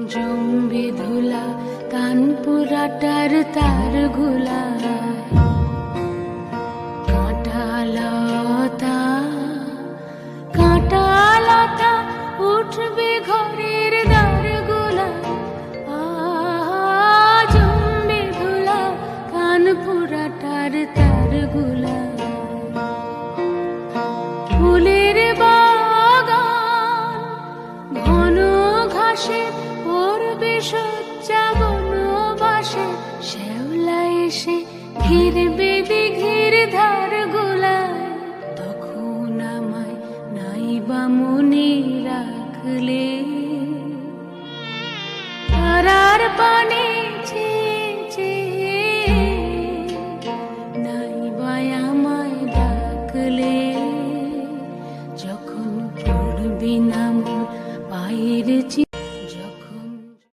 zombie ধুলা কানপুরাটার তার গুলা কাঁটালতা কাঁটালতা উঠবে ঘরের দ্বার গুলা জম্বি ধুলা কানপুরাটার তার গুলা ফুলের বাগান ঘন ঘাসে পড়বে সজ্জা বনবাসে শ্যাওলা এসে ঘিরবে দিঘির ধার গুলায় তখন আমায় নাইবা মনে রাখলে তারার পানে